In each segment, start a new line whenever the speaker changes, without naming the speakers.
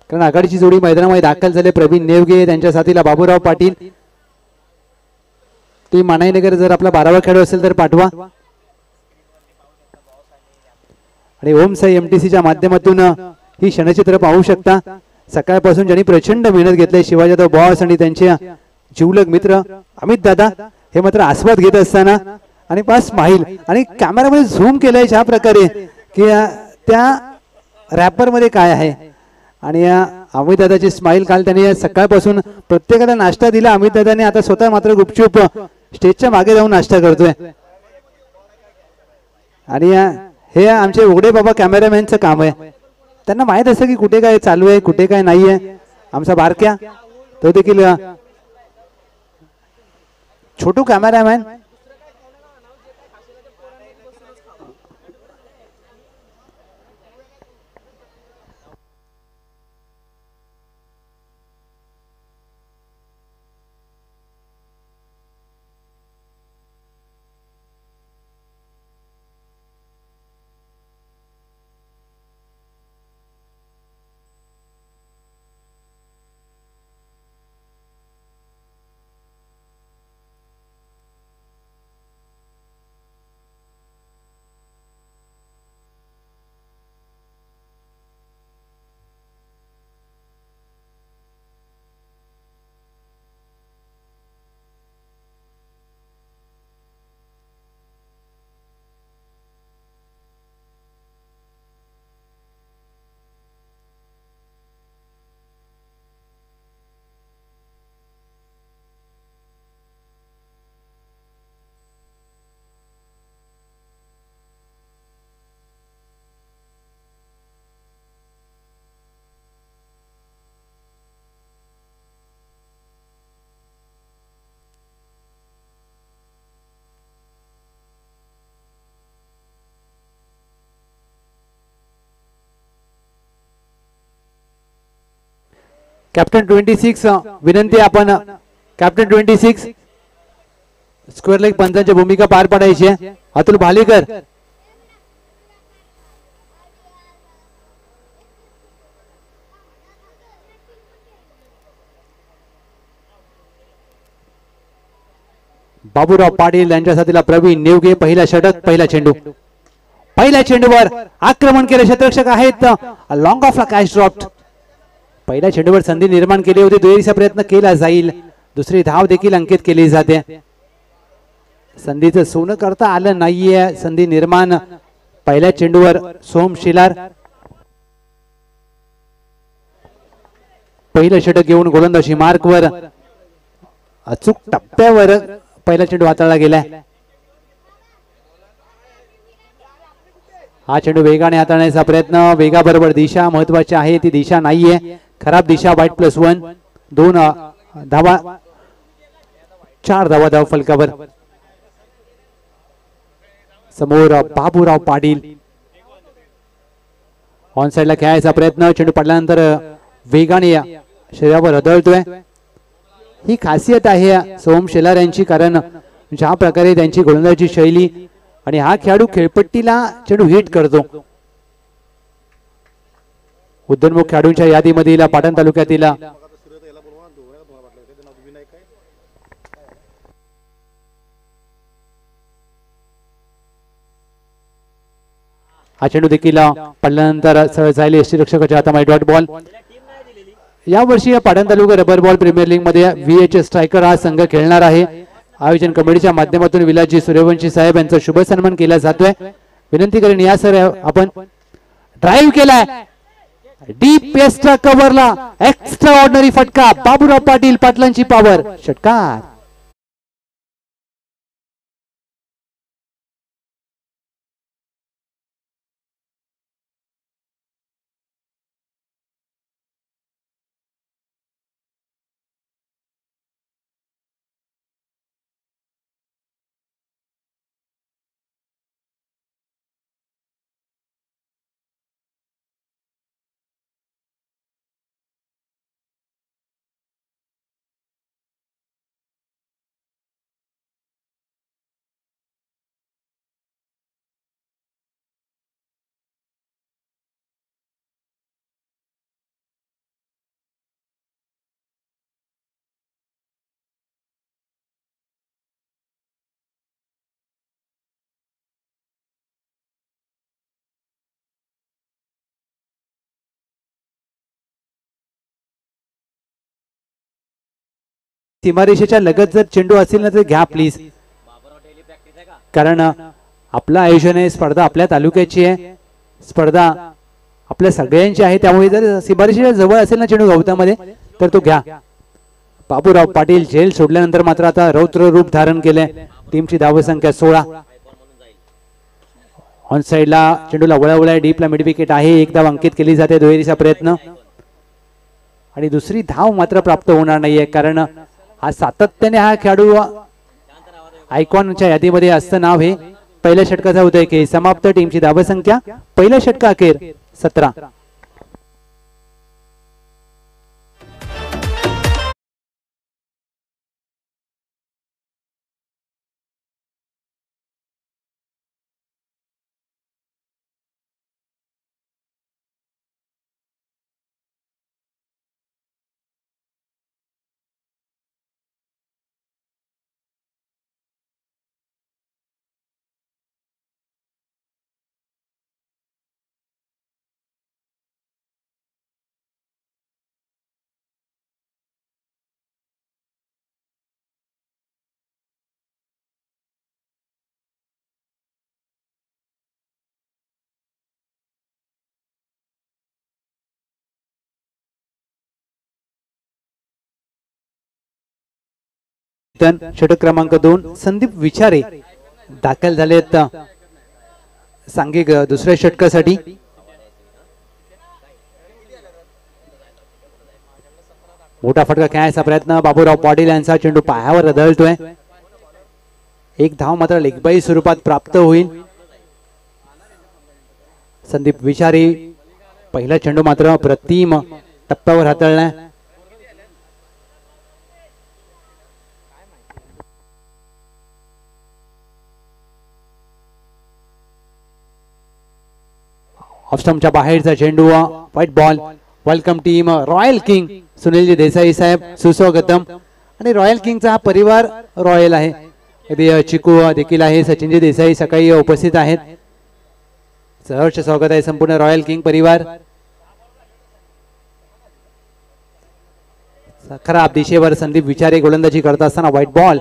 कारण आघाडीची जोडी मैदानामध्ये दाखल झाले. प्रवीण नेवगे त्यांच्या साथीला बाबूराव पाटील. ती मानाईनगर जर आपला 12वा खेळाडू असेल तर पाठवा. आणि ओम साई एमटीसीच्या माध्यमातून ही क्षणचित्र पाहू शकता. सकाळपासून ज्यांनी प्रचंड मेहनत घेतली शिवाजीराव बॉस आणि त्यांचे जीवलग मित्र अमित दादा हे मात्र आस्वाद घेत असताना आणि पास स्माईल आणि कॅमेरामध्ये झूम केलंय ज्या प्रकारे की त्या रॅपर मध्ये काय आहे. आणि अमित दादाची स्माईल काल त्यांनी सकाळपासून प्रत्येकाला नाश्ता दिला. अमित दादाने आता स्वतः मात्र गुपचूप स्टेजच्या मागे जाऊन नाश्ता करतोय. आणि हे आमचे उघडे बाबा कॅमेरामॅनचं काम आहे. त्यांना माहित असतं की कुठे काय चालू आहे कुठे काय नाहीये. आमचा बारक्या तो देखील छोटू कॅमेरामॅन. कॅप्टन 26 विनंती आपण कॅप्टन 26 स्क्वेअर लेग पंचांची भूमिका पार पाडायची आहे. अतुल भालेकर बाबूराव पाटील यांच्या साथीला प्रवीण नेवगे. पहिला षटक पहिला चेंडू. पहिल्या चेंडूवर आक्रमण केले क्षेत्ररक्षक आहेत. लॉंग ऑफला कॅच ड्रॉप्ड. पहिल्या चेंडूवर संधी निर्माण केली होती. दुहेरीचा प्रयत्न केला जाईल. दुसरी धाव देखील अंकित केली जाते. संधीचं सोनं करता आलं नाहीये. संधी निर्माण पहिल्या चेंडूवर सोम शिलार. पहिलं षटक घेऊन गोलंदाजी मार्कवर अचूक टप्प्यावर पहिला चेंडू हाताळला गेलाय. हा चेंडू वेगाने हाताळण्याचा प्रयत्न. वेगाबरोबर दिशा महत्वाची आहे. ती दिशा नाहीये. खराब दिशा. वाईट +1. 2 धावा 4 धावा धाव फलकावर. समोर बाबूराव पाटील ऑन साइडला खेळायचा प्रयत्न. चेंडू पडल्यानंतर वेगाने शरीरावर आदळतोय. ही खासियत आहे सोम शेलार यांची. कारण ज्या प्रकारे त्यांची गोलंदाजी शैली आणि हा खेळाडू खेळपट्टीला चेंडू हिट करतो. उद्योन्मुख खेळाडूंच्या यादीमधील पाटण तालुक्यातील हा चेंडू देखील पडल्यानंतर सरळ जाईल यष्टीरक्षकाच्या हातामध्ये डॉट बॉल. या वर्षी या पाटण तालुका रबर बॉल प्रीमियर लीग मध्ये VH स्ट्रायकर हा संघ खेळणार आहे. आयोजन कमिटीच्या माध्यमातून विलासजी सूर्यवंशी साहेब यांचा शुभ सन्मान केला जातोय. विनंती करेन या सर आपण ड्राईव्ह केलाय डीप पेस्टच्या कव्हरला. एक्स्ट्रा ऑर्डिनरी फटका. बाबूराव पाटील पाटलांची पॉवर. षटकार. सीमारेषेच्या लगत जर चेंडू असेल ना तर घ्या प्लीज, कारण आपलं आयोजन आहे, स्पर्धा आपल्या तालुक्याची आहे, स्पर्धा आपल्या सगळ्यांची आहे, त्यामुळे जर सीमारेषेच्या जवळ असेल ना चेंडू गवतामध्ये तर तो घ्या. बाबूराव पाटील झेल सोडल्यानंतर मात्र आता रौद्र रूप धारण केलंय. टीमची धावसंख्या 16. ऑन साइडला चेंडूला वळवलाय, डीपला मिड विकेट आहे, एक धाव अंकित केली जाते, दुहेरीचा प्रयत्न आणि दुसरी धाव मात्र प्राप्त होणार नाहीये, कारण हा सातत्याने हा खेळाडू आयकॉनच्या यादीमध्ये असतं नाव हे. पहिल्या षटकाचा उदय के समाप्त. टीमची धावसंख्या पहिल्या षटका अखेर 17. षटक क्रमांक 2 संदीप विचारे दाखल झालेत सांघिक दुसऱ्या षटकासाठी. मोठा फटका खेळायचा प्रयत्न, बाबूराव पाटील यांचा चेंडू पायावर आदळतोय, एक धाव मात्र लेगबाई स्वरूपात प्राप्त होईल. संदीप विचारे पहिला चेंडू मात्र प्रतिम टप्प्यावर हाताळलाय. ऑफस्टंपच्या बाहेरचा चेंडू, white ball. Welcome team royal king. Sunilji Desai साहेब सुस्वागतम. आणि रॉयल किंगचा हा परिवार रॉयल आहे, चिकू देखील आहे, सचिनजी देसाई सकाळी उपस्थित आहेत. सहर्ष स्वागत आहे संपूर्ण रॉयल किंग परिवार. खराब दिशेवर संदीप विचारे गोलंदाजी करत असताना व्हाईट बॉल.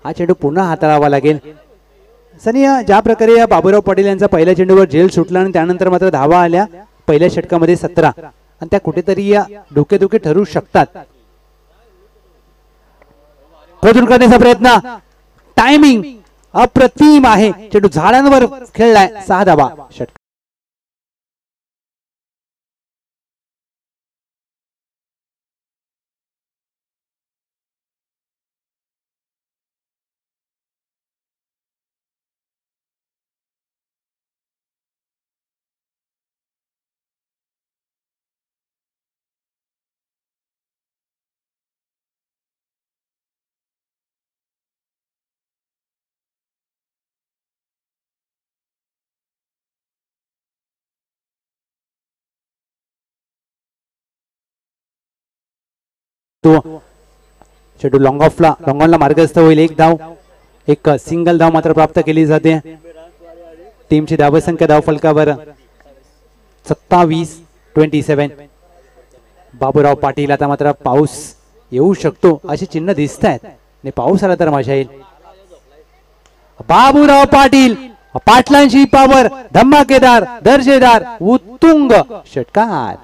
हा चेंडू पुन्हा हाताळावा लागेल. सनी ज्या प्रकारे या बाबूराव पाटील यांचा पहिल्या चेंडूवर झेल सुटला आणि त्यानंतर मात्र धावा आल्या पहिल्या षटकामध्ये 17 आणि त्या कुठेतरी या डोकेदुखी ठरू शकतात. खोदून करण्याचा प्रयत्न, टायमिंग अप्रतिम आहे, चेंडू झाडांवर खेळलाय, 6 धावा. षटक चेंडू लॉंग ऑनला मार्गस्थ होईल, एक धाव, एक सिंगल धाव मात्र प्राप्त केली जाते. टीमची धावसंख्या धाव फलकावर 27-27. बाबूराव पाटील आता मात्र पाऊस येऊ शकतो अशी चिन्ह दिसत आहेत आणि पाऊस आला तर मजा येईल. बाबूराव पाटील पाटलांची पावर, धमाकेदार, दर्जेदार, उत्तुंग षटकार.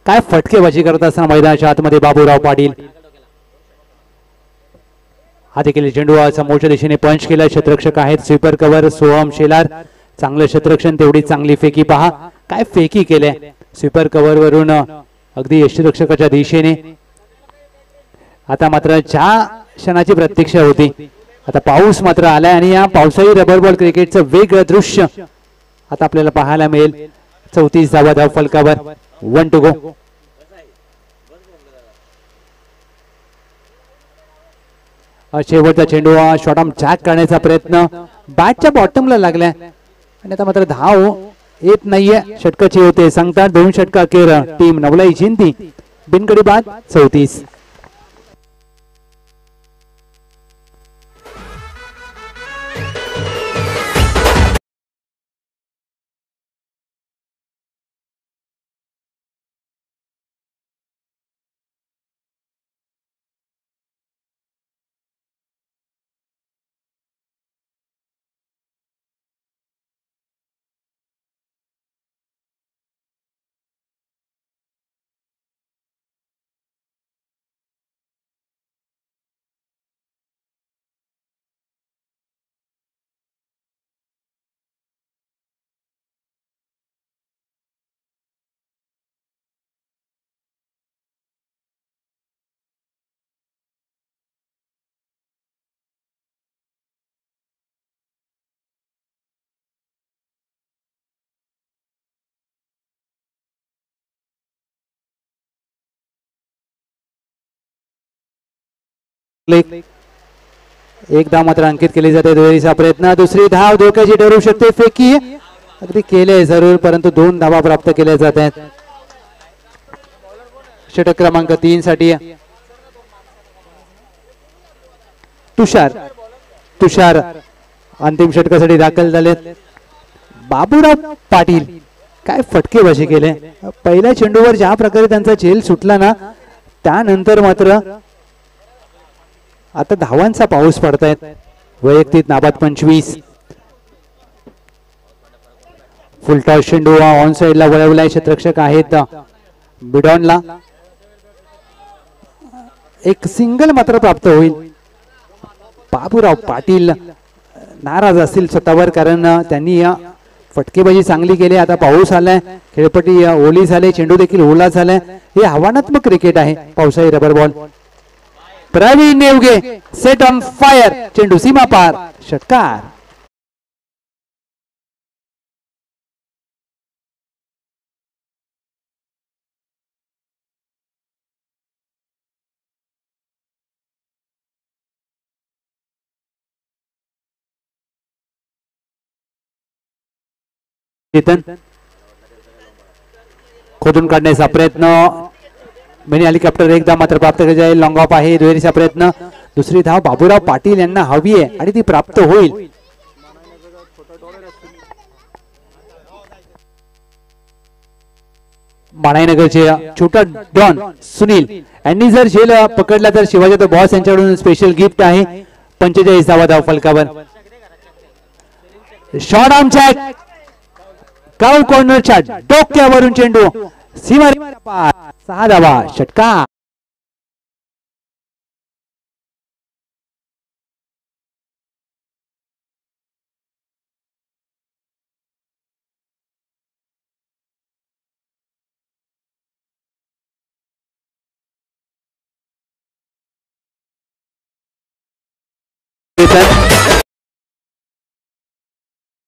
काय फटकेबाजी करत असताना मैदानाच्या आतमध्ये बाबूराव पाटील. हा देखील चेंडू समोरच्या दिशेने पंच केला. क्षेत्ररक्षक आहेत स्वीपर कव्हर सोहम शेलार. चांगलं क्षेत्ररक्षण, तेवढी चांगली फेकी. पहा काय फेकी केल्या स्वीपर कव्हर वरून अगदी यष्टीरक्षकाच्या दिशेने. आता मात्र ज्या क्षणाची प्रतीक्षा होती, आता पाऊस मात्र आलाय आणि या पावसाळी रबर बॉल क्रिकेटचं वेगळं दृश्य आता आपल्याला पाहायला मिळेल. 34 धावा धाव फलकावर, 1 to go. शेवटचा चेंडू शॉर्ट आर्म जॅक करण्याचा प्रयत्न बॅटच्या बॉटमला लागलाय आणि आता मात्र धाव येत नाहीये, षटकाची होते सांगतात 2 षटका अखेर टीम नवलाई जिंती. बिनगडी बाद 34. एकदा मात्र अंकित केली जाते दुहेरीचा प्रयत्न, दुसरी धाव धोक्याची ठरू शकते, फेकी अगदी केले जरूर परंतु 2 धावा प्राप्त केल्या जात आहेत. षटक क्रमांक 3 साठी तुषार अंतिम षटकासाठी दाखल झालेत. बाबूराव पाटील काय फटकेबाजी केले, पहिल्या चेंडूवर ज्या प्रकारे त्यांचा झेल सुटला ना त्यानंतर मात्र आता धावांचा पाऊस पडतायत. वैयक्तिक नाबाद 25. फुलटॉस चेंडू ऑन साइडला वळवलाय, क्षेत्ररक्षक आहेत बिडॉनला. एक सिंगल मात्र प्राप्त होईल. बाबूराव पाटील नाराज असतील स्वतःवर कारण त्यांनी फटकेबाजी चांगली केली. आता पाऊस आलाय, खेळपट्टी ओली झाले, चेंडू देखील ओला झालाय. हे आव्हानात्मक क्रिकेट आहे. पावसाळी rubber ball. Praveen Nevge set on fire, चेंडू सीमा पार, षटकार. खोदून काढण्याचा प्रयत्न, मिनी हेलिकॉप्टर एकदा मात्र प्राप्त केले जाईल. लॉंग ऑफ आहे, दुहेरीचा प्रयत्न, दुसरी धाव बाबूराव पाटील यांना हवी आहे आणि ती प्राप्त होईल. माणाईनगरचे छोटा डॉन सुनील यांनी जर झेल पकडला तर शिवाजी तो बॉस यांच्याकडून स्पेशल गिफ्ट आहे. 45 धावा धाव फलकावर. शॉर्ट आर्म चॅक, काऊ कॉर्नरच्या डोक्यावरून चेंडू सीमा पार, 6 धावा, षटकार.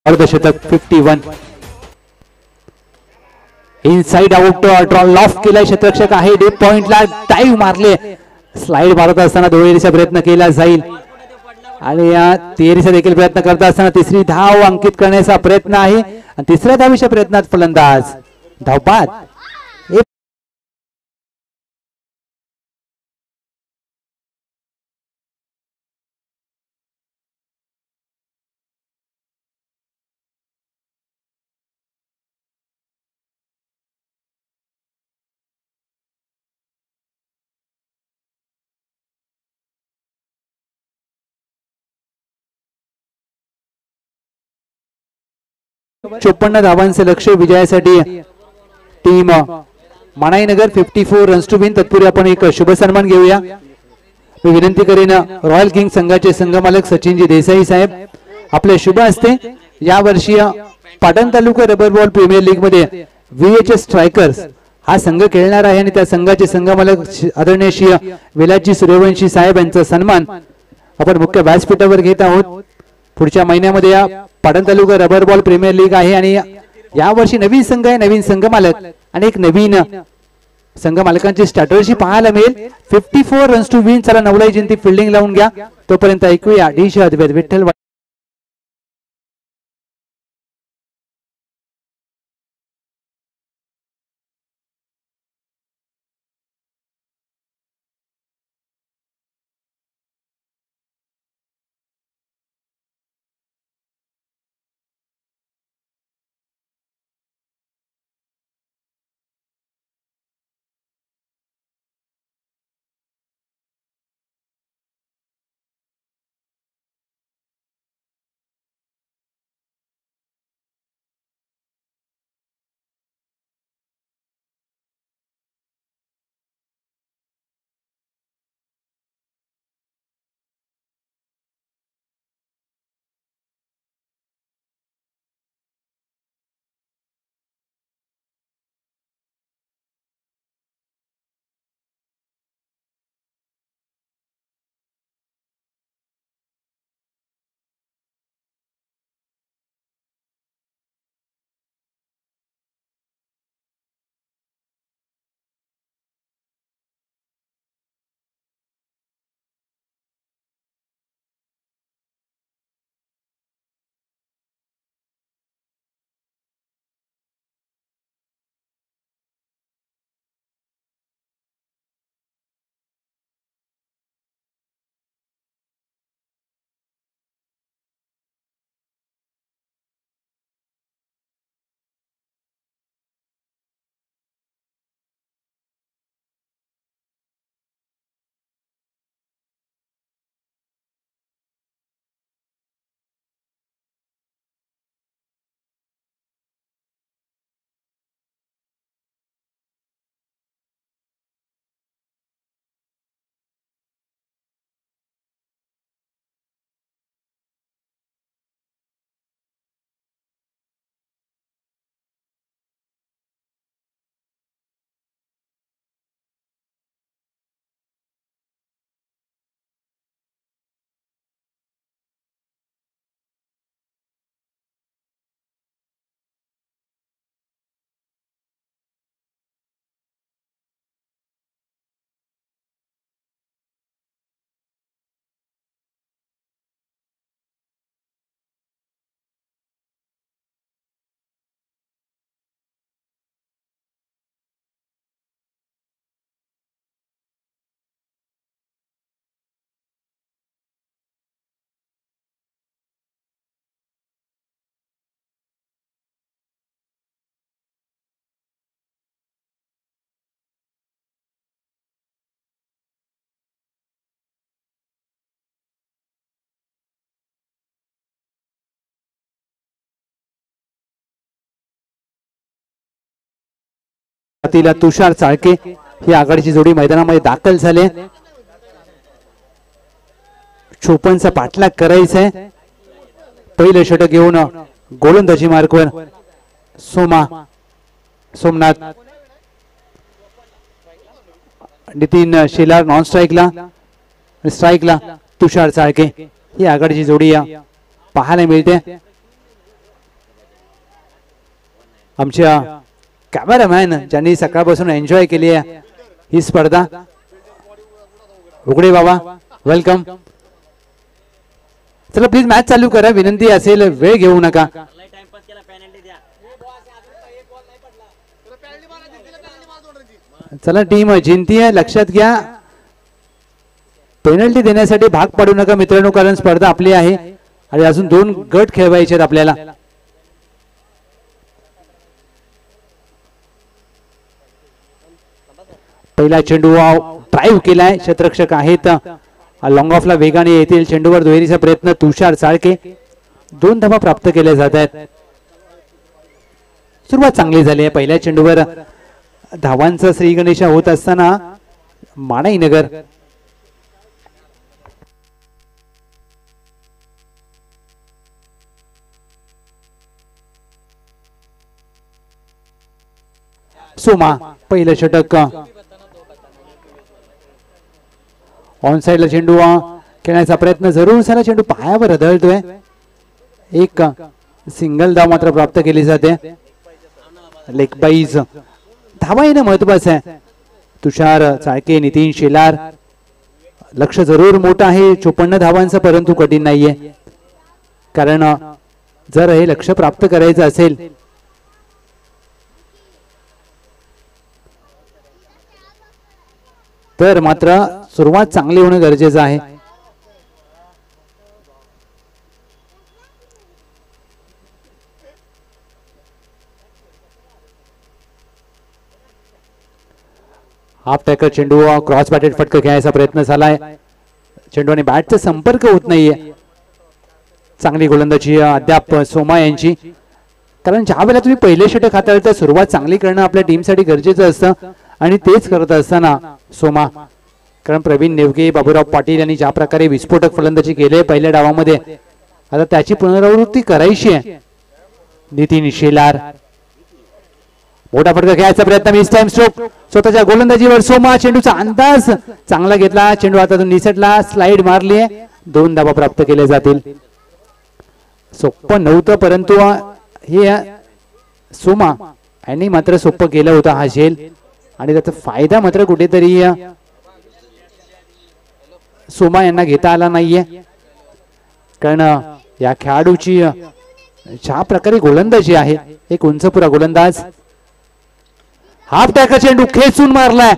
अर्धशतक 51. इनसाइड आउट ड्रॉ लॉफ्ट केलाय, क्षेत्ररक्षक आहे, डीप पॉइंटला डाईव्ह मारले. स्लाइड मारत असताना दुहेरीचा प्रयत्न केला जाईल आणि या तिहेरीचा देखील प्रयत्न करत असताना तिसरी धाव अंकित करण्याचा प्रयत्न आहे आणि तिसऱ्या धावीच्या प्रयत्नात फलंदाज धावबाद. चोपन्न धावांचे लक्ष्य विजयासाठी टीम माणाईनगर 54 रन्स टू विन. तत्पूर्वी आपण एक शुभ सन्मान घेऊया. मी विनंती करेन रॉयल किंग संघाचे संघमालक सचिनजी देसाई साहेब आपले शुभ हस्ते या वर्षी पाटण तालुका रबर बॉल प्रीमियर लीग मध्ये VHS स्ट्रायकर्स हा संघ खेळणार आहे आणि त्या संघाचे संघमालक आदरणीय श्री विलासजी सूर्यवंशी साहेब यांचा सन्मान आपण मुख्य व्यासपीठावर घेत आहोत. पुढच्या महिन्यामध्ये या पाटण तालुका रबर बॉल प्रीमियर लीग आहे आणि या वर्षी नवीन संघ आहे, नवीन संघ मालक आणि एक नवीन संघ मालकांची स्ट्रॅटर्जी पाहायला मिळेल. 54 रन्स टू विन. चला नवलाई जयंती फिल्डिंग लावून घ्या. तोपर्यंत ऐकूया डी शहद विठ्ठल तिला तुषार चाळके ही आघाडीची जोडी मैदानामध्ये दाखल झाले. 54चा पाठलाग करायचा आहे. पहिलं षटक घेऊन गोलंदाजी मार्कवर सोमनाथ. नितीन शेलार नॉन स्ट्राईकला, स्ट्राईकला तुषार चाळके ही आघाडीची जोडी पाहायला मिळते. आमच्या कॅमेरामॅन ज्यांनी सकाळपासून एन्जॉय केली आहे ही स्पर्धा, उघडे बाबा वेलकम. चला प्लीज मॅच चालू करा, विनंती असेल, वेळ घेऊ नका. चला टीम जिंकतीये, लक्षात घ्या पेनल्टी देण्यासाठी भाग पाडू नका मित्रांनो, कारण स्पर्धा आपली आहे आणि अजून 2 गट खेळवायचे आहेत आपल्याला. पहिला चेंडू ड्राईव्ह केलाय, क्षेत्ररक्षक आहेत लॉंग ऑफला वेगाने येतील. चेंडूवर दुहेरीचा प्रयत्न तुषार चाळके, 2 धावा प्राप्त केल्या जात आहेत. सुरुवात चांगली झाली आहे. पहिल्या चेंडूवर धावांचा श्री गणेशा होत असताना माणाई नगर सोमा पहिलं षटक. ऑन साइडला चेंडू खेळण्याचा प्रयत्न जरूर झाला, चेंडू पायावर आदळतोय. एक सिंगल धाव मात्र प्राप्त केली जाते. लेग बाईज धावा येणं महत्वाचं आहे. तुषार चाळके, नितीन शेलार, लक्ष जरूर मोठं आहे 54 धावांचं, परंतु कठीण नाहीये. कारण जर हे लक्ष प्राप्त करायचं असेल तर मात्र सुरुवात चांगली होणं गरजेचं आहे. हाफ टॅकर चेंडू क्रॉस बॅटेड फटका खेळायचा प्रयत्न झालाय. चेंडू आणि बॅटचा संपर्क होत नाहीये. चांगली गोलंदाजी अद्याप सोमा यांची, कारण ज्या वेळेला तुम्ही पहिले षटक हाताळता सुरुवात चांगली करणं आपल्या टीमसाठी गरजेचं असतं आणि तेच करत असताना सोमा, कारण प्रवीण नेवगे, बाबूराव पाटील यांनी ज्या प्रकारे विस्फोटक फलंदाजी केले पहिल्या डावामध्ये, आता त्याची पुनरावृत्ती करायची आहे. नितीन शेलार मोठा फटका खेळायचा प्रयत्न, मिस टाइम स्ट्रोक स्वतःच्या गोलंदाजीवर सोमा. चेंडूचा अंदाज चांगला घेतला, चेंडू हातातून निसटला, स्लाइड मारली, 2 धावा प्राप्त केल्या जातील. सोपं नव्हतं, परंतु हे सोमा यांनी मात्र सोपं केलं होतं हा झेल, आणि त्याचा फायदा मात्र कुठेतरी सोमा यांना घेता आला नाहीये. कारण या खेळाडूची ज्या प्रकारे गोलंदाजी आहे, एक उंचपुरा गोलंदाज. हाफ टॅकर चेंडू खेचून मारलाय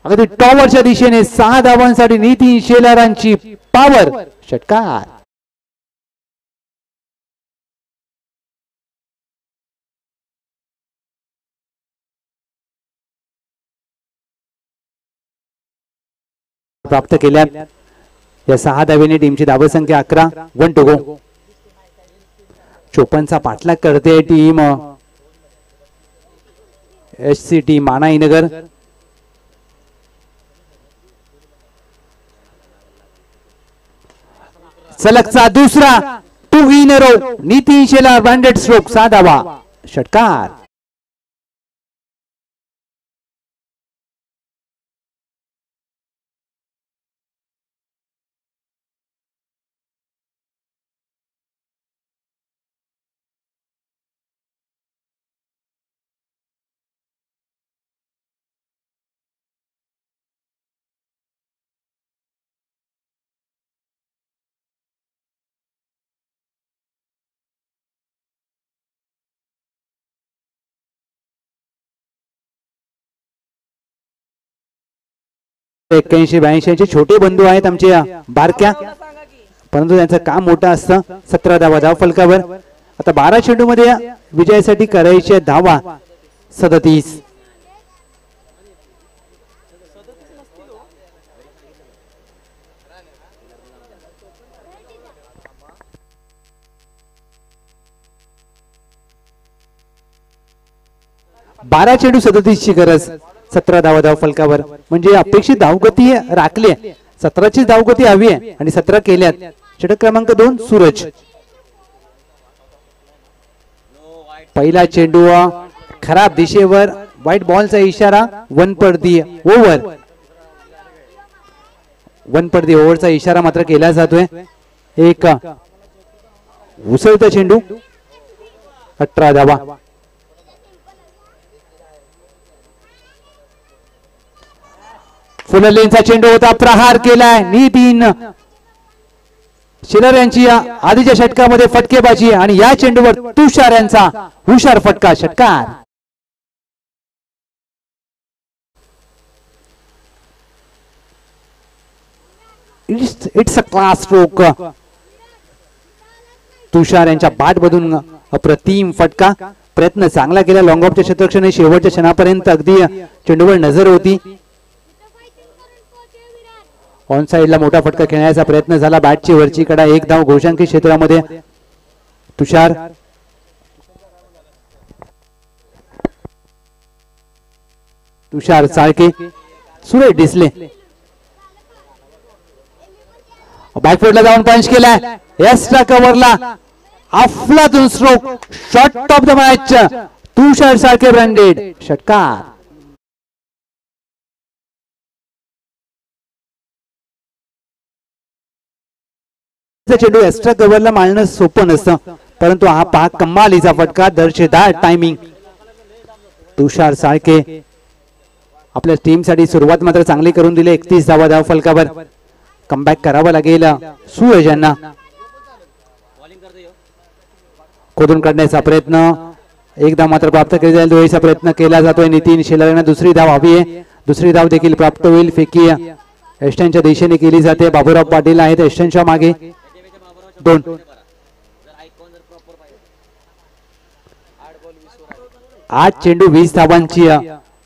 अगदी टॉवरच्या दिशेने. 6 धावांसाठी नितीन शेलारांची पॉवर, षटकार. प्राप्त केल्या. या 6 धावेने टीमची धावसंख्या 11. 1 टू गो. 54चा पाठलाग करते टीम SCT माणाई नगर. सलगचा दुसरा 2 इन रो. नितीन शेलार बँडेड स्ट्रोक, 6 धावा, षटकार. एक्क्याऐंशी 82 छोटे बंधू आहेत आमचे बारक्या, परंतु त्यांचं काम मोठं असतं. 17 धावा धाव फलकावर. आता 12 चेंडू मध्ये विजयासाठी करायचे धावा 37. 12 चेंडू 37 ची गरज, 17 धाव फलकावर, म्हणजे अपेक्षित धावगती राखली, 17 ची धावगती हवी आहे आणि 17 केल्यात. षटक क्रमांक 2 सूरज. पहिला चेंडू खराब दिशेवर, व्हाईट बॉलचा इशारा, वनपर्दी ओव्हर. वनपर्दी ओव्हरचा इशारा मात्र केला जातोय. एक उसळता चेंडू, 18 धावा. फुललेंचा चेंडू होता, प्रहार केलाय नितीन शिलर यांची आधीच्या षटकामध्ये फटकेबाजी आणि या चेंडूवर तुषार यांचा हुशार फटका, षटकार. It's a class stroke. Tushar यांच्या बॅट मधून अप्रतिम फटका, प्रयत्न चांगला केला लॉंग ऑफच्या क्षेत्ररक्षण, शेवटच्या क्षणापर्यंत अगदी चेंडूवर नजर होती. ऑन साइडला मोठा फटका खेळण्याचा प्रयत्न झाला, बॅटची वरची कडा, एक धाव घोषांकित क्षेत्रामध्ये. तुषार चाळके, सुरेश डिसले बॅकफुटला जाऊन पंच केलाय, एक्स्ट्रा कव्हरला अफलातून stroke, shot of the match, Tushar Chalke branded, षटकार. चेंडू एक्स्ट्रा कव्हरला मारणं सोपं नसतं, परंतु हा पहा कमालीचा फटका, दर्जेदार टायमिंग. तुषार चाळके आपल्या टीम साठी सुरुवात मात्र चांगली करून दिली. 31 धाव फलकावर, कमबॅक करावं लागेल सूरज यांना. खोदून काढण्याचा प्रयत्न, एक धाव मात्र प्राप्त केली जाईल, दोन्हीचा प्रयत्न केला जातोय. नितीन शिलर यांना दुसरी धाव हवी आहे, दुसरी धाव देखील प्राप्त होईल. फेकी एस्टनच्या दिशेने केली जाते, बाबूराव पाटील आहेत एस्टनच्या मागे. 2 8 चेंडू 20 धावांची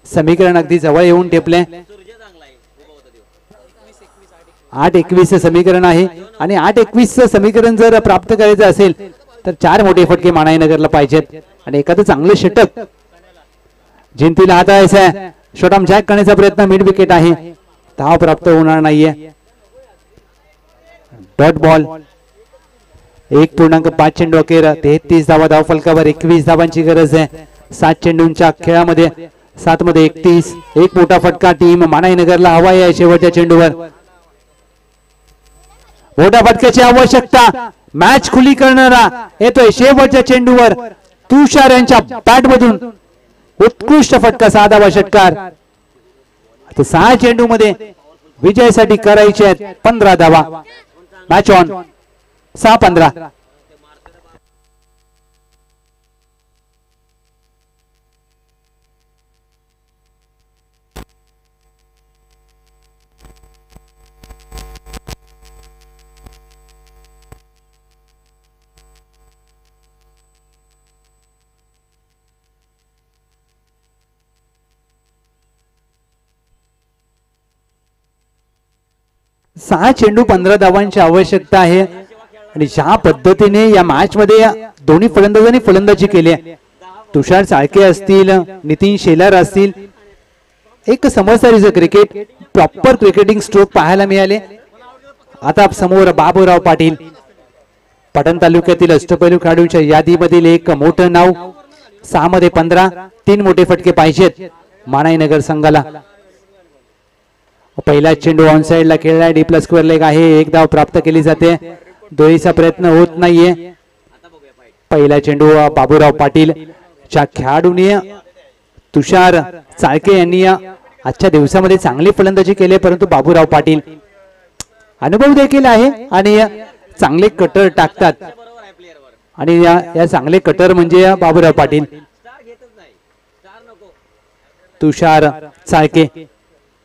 समीकरण अगदी जवळ येऊन टेपले. 8-21 समीकरण आहे आणि 8-21 समीकरण जर प्राप्त करायचं असेल तर 4 मोठे फटके मानाईनगरला पाहिजेत आणि एखादं चांगलं षटक जिंतीला हाताळायचं आहे. शॉटआर्म जॅक करण्याचा प्रयत्न, मिड विकेट आहे, धाव प्राप्त होणार नाहीये. डॉट बॉल, 1.5 चेंडू अखेर, 33 धाव फलकावर, 21 धावांची गरज आहे 7 चेंडूंच्या खेळामध्ये. 7 मध्ये 31, एक मोठा फटका टीम मानाईनगरला हवा आहे शेवटच्या चेंडूवर. मोठ्या फटक्याची आवश्यकता, मॅच खुली करणारा येतोय शेवटच्या चेंडूवर. तुषार यांच्या बॅट मधून उत्कृष्ट फटका, 6 धावा, षटकार. 6 चेंडू मध्ये विजयासाठी करायचे आहेत 15 धावा. Match on, 6-15. सहा चेंडू 15 धावांची आवश्यकता आहे आणि ज्या पद्धतीने या मॅच मध्ये दोन्ही फलंदाजांनी फलंदाजी केली आहे, तुषार चाळके असतील, नितीन शेलार असतील, एक समजदारीचं क्रिकेट, प्रॉपर क्रिकेटिंग स्ट्रोक पाहायला मिळाले. आता समोर बाबूराव पाटील, पाटण तालुक्यातील अष्टपैलू खेळाडूंच्या यादीमधील एक मोठं नाव. 6 मध्ये 15, 3 मोठे फटके पाहिजेत मानाईनगर संघाला. पहिला चेंडू ऑन साइड ला खेळलाय, डी प्लस स्क्वेअर लेग आहे, एक धाव प्राप्त केली जाते, दोन्हीचा प्रयत्न होत नाहीये. पहिला चेंडू बाबूराव पाटील च्या खेळाडूने तुषार चाळके यांनी आजच्या दिवसामध्ये चांगली फलंदाजी केली, परंतु बाबूराव पाटील अनुभव देखील आहे आणि चांगले कटर टाकतात आणि या चांगले कटर म्हणजे बाबूराव पाटील. तुषार चाळके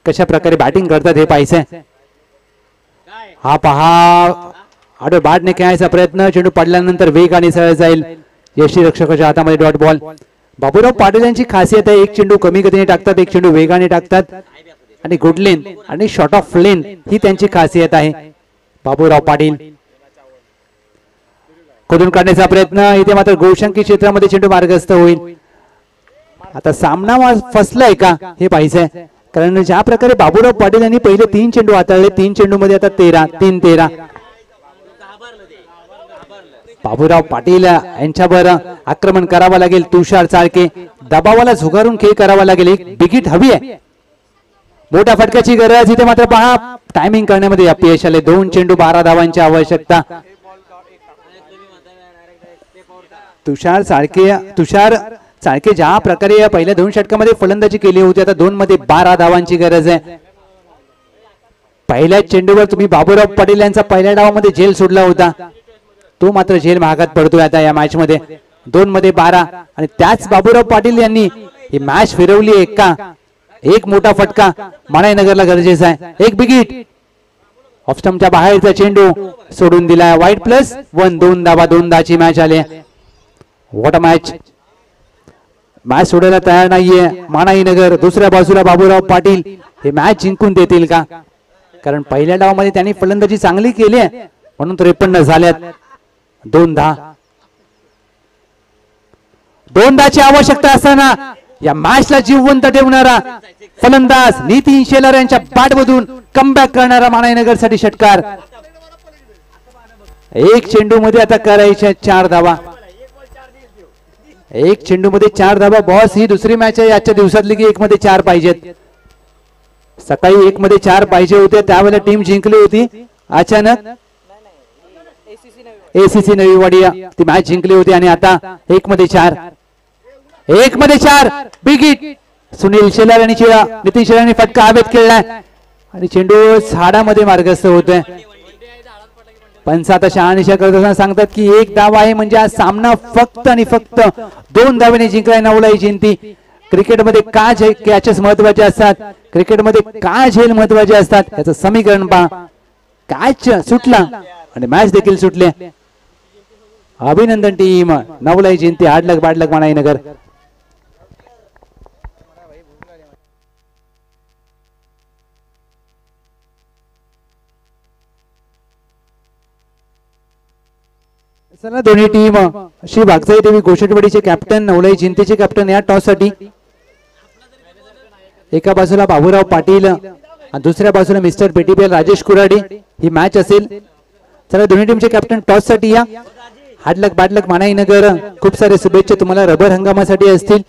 कशा प्रकारे बॅटिंग करतात हे पाहायचंय. हा पहा, आडवे बॅटने खेळायचा प्रयत्न, चेंडू पडल्यानंतर वेग आणि सरळ जाईल, यष्टीरक्षकाच्या हातामध्ये डॉट बॉल. बाबूराव पाटील यांची खासियत आहे, एक चेंडू कमी गतीने टाकतात, एक चेंडू वेगाने टाकतात आणि गुड लेन आणि शॉर्ट ऑफ लेन ही त्यांची खासियत आहे. बाबूराव पाटील खोदून काढण्याचा प्रयत्न, इथे मात्र गोलशंकी क्षेत्रामध्ये चेंडू मार्गस्थ होईल. आता सामना फसलाय का हे पाहिजे, कारण ज्या प्रकारे बाबूराव पाटील यांनी पहिले 3 चेंडू हाताळले, 3 चेंडू मध्ये आता 13 बाबूराव पाटील यांच्यावर आक्रमण करावं लागेल. तुषार चाळके दबावाला झुगारून खेळ करावा लागेल. एक बिगिट हवी आहे, मोठ्या फटक्याची गरज इथे. मात्र पहा टायमिंग करण्यामध्ये अपयश आले. 2 चेंडू 12 धावांची आवश्यकता. तुषार चाळके ज्या प्रकारे या पहिल्या 2 षटकामध्ये फलंदाजी केली होती, आता 2 मध्ये 12 धावांची गरज आहे. पहिल्या चेंडूवर तुम्ही बाबूराव पाटील यांचा पहिल्या डावामध्ये झेल सोडला होता, तो मात्र झेल महागात पडतोय आता या मॅच मध्ये. 2 मध्ये 12 आणि त्याच बाबूराव पाटील यांनी ही मॅच फिरवली आहे का. एक मोठा फटका मनाईनगरला गरजेचा आहे. एक बिगिट ऑफ स्टंपच्या बाहेरचा चेंडू सोडून दिला. वाईट +1 2 धावा, 2 धाची मॅच आली. What a match. मॅच सोडायला तयार नाहीये मनाईनगर. दुसऱ्या बाजूला बाबूराव पाटील हे मॅच जिंकून देतील का, कारण पहिल्या डावामध्ये त्यांनी फलंदाजी चांगली केली आहे म्हणून 53 झाल्यात. 2 धाची आवश्यकता असताना या मॅचला जिवंत ठेवणारा फलंदाज नितीन शेलार यांच्या बॅटमधून कमबॅक करणारा मनाईनगरसाठी षटकार. एक चेंडू मध्ये आता करायच्या 4 धावा. एक चेंडू मध्ये 4 धावा. बॉस ही दुसरी मॅच आहे आजच्या दिवसातली की 1 मध्ये 4 पाहिजेत. सकाळी 1 मध्ये 4 पाहिजे होते, त्यावेळेला टीम जिंकली होती. अचानक एसीसी नवी वाडिया ती मॅच जिंकली होती आणि आता 1 मध्ये 4. 1 मध्ये 4 बिगिट. सुनील शेलार आणि नितीन शेलार यांनी फटका हवेत खेळलाय आणि चेंडू झाडामध्ये मार्गस्थ होतोय. पंच आता शहानिशा करत असताना सांगतात की 1 धाव आहे म्हणजे हा सामना फक्त आणि फक्त 2 धावेने जिंकलाय नवलाई जिंती. क्रिकेटमध्ये का कॅचेस महत्वाचे असतात, क्रिकेटमध्ये का झेल महत्वाचे असतात याचं समीकरण पहा. कॅच सुटला आणि मॅच देखील सुटले. अभिनंदन टीम नवलाई जिंती. हाडलक बाडलक मनाईनगर. चला दोन्ही टीम श्री भागसाई देवी गोशटवाडीचे कॅप्टन, नवलाई जिंतीचे कॅप्टन या टॉस साठी. एका बाजूला बाबूराव पाटील आणि दुसऱ्या बाजूला मिस्टर पेटीपेल राजेश कुराडे ही मॅच असेल. चला दोन्ही टीमचे कॅप्टन टॉस साठी या. हाडलक बाडलक मनाईनगर. खूप सारे शुभेच्छा तुम्हाला रबर हंगामासाठी असतील.